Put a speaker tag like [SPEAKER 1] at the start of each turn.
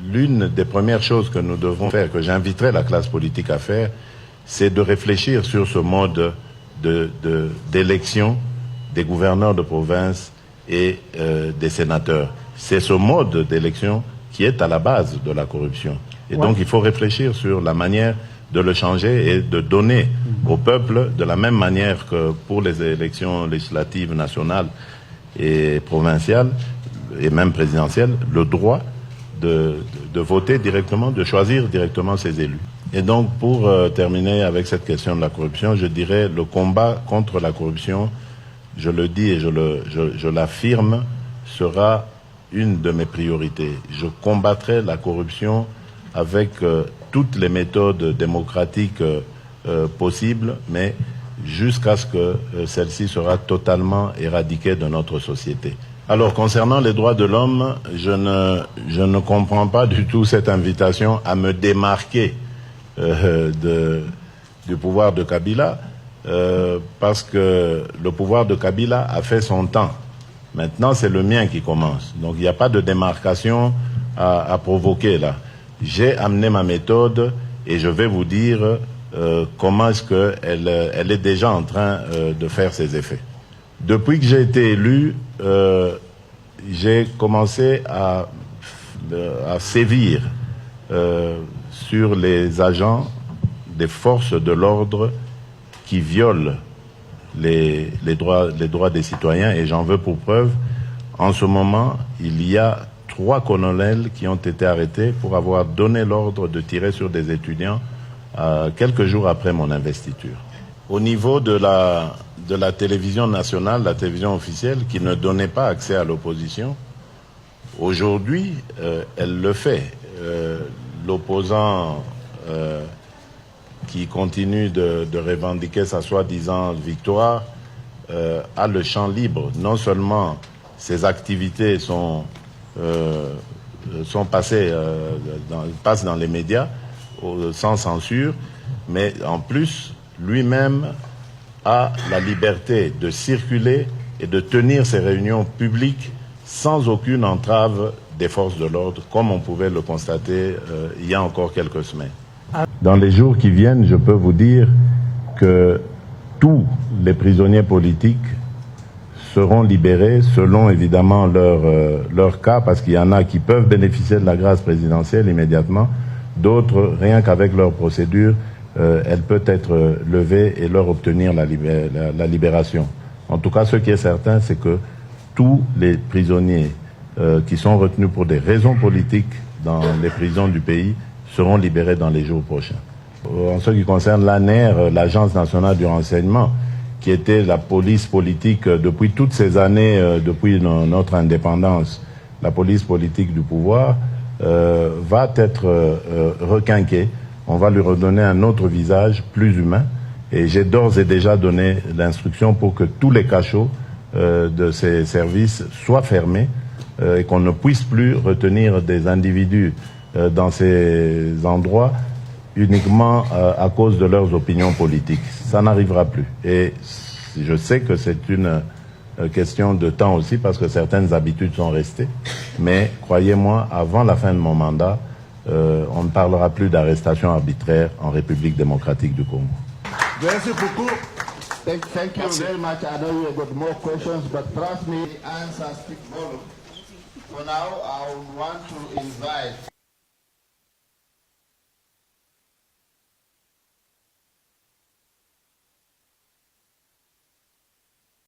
[SPEAKER 1] L'une des premières choses que nous devons faire, que j'inviterai la classe politique à faire, c'est de réfléchir sur ce mode d'élection des gouverneurs de province et des sénateurs. C'est ce mode d'élection qui est à la base de la corruption. Et donc il faut réfléchir sur la manière de le changer et de donner au peuple, de la même manière que pour les élections législatives nationales et provinciales, et même présidentielles, le droit de voter directement, de choisir directement ses élus. Et donc, pour terminer avec cette question de la corruption, je dirais le combat contre la corruption, je le dis et je l'affirme, sera une de mes priorités. Je combattrai la corruption avec toutes les méthodes démocratiques possibles, mais jusqu'à ce que celle-ci sera totalement éradiquée de notre société. Alors, concernant les droits de l'homme, je ne comprends pas du tout cette invitation à me démarquer du pouvoir de Kabila, parce que le pouvoir de Kabila a fait son temps. Maintenant, c'est le mien qui commence. Donc, il n'y a pas de démarcation à provoquer là. J'ai amené ma méthode et je vais vous dire comment est-ce qu'elle est déjà en train de faire ses effets. Depuis que j'ai été élu, j'ai commencé à sévir sur les agents des forces de l'ordre qui violent les droits des citoyens, et j'en veux pour preuve, en ce moment, il y a 3 colonels qui ont été arrêtés pour avoir donné l'ordre de tirer sur des étudiants quelques jours après mon investiture. Au niveau de la télévision nationale, la télévision officielle, qui ne donnait pas accès à l'opposition, aujourd'hui, elle le fait. L'opposant qui continue de revendiquer sa soi-disant victoire a le champ libre. Non seulement ses activités passent dans les médias sans censure, mais en plus, lui-même a la liberté de circuler et de tenir ses réunions publiques sans aucune entrave des forces de l'ordre, comme on pouvait le constater il y a encore quelques semaines. Dans les jours qui viennent, je peux vous dire que tous les prisonniers politiques seront libérés selon évidemment leur cas, parce qu'il y en a qui peuvent bénéficier de la grâce présidentielle immédiatement, d'autres, rien qu'avec leur procédure, elle peut être levée et leur obtenir la libération. En tout cas, ce qui est certain, c'est que tous les prisonniers qui sont retenus pour des raisons politiques dans les prisons du pays seront libérés dans les jours prochains. En ce qui concerne l'ANR, l'Agence nationale du renseignement, qui était la police politique depuis toutes ces années, depuis notre indépendance, la police politique du pouvoir, va être requinquée. On va lui redonner un autre visage plus humain. Et j'ai d'ores et déjà donné l'instruction pour que tous les cachots de ces services soient fermés et qu'on ne puisse plus retenir des individus dans ces endroits uniquement à cause de leurs opinions politiques. Ça n'arrivera plus. Et je sais que c'est une question de temps aussi, parce que certaines habitudes sont restées. Mais croyez-moi, avant la fin de mon mandat, on ne parlera plus d'arrestation arbitraire en République démocratique du Congo.
[SPEAKER 2] Merci beaucoup. Thank you very much. I know you got more questions, but trust me, the answers speak volume. For now, I would want to invite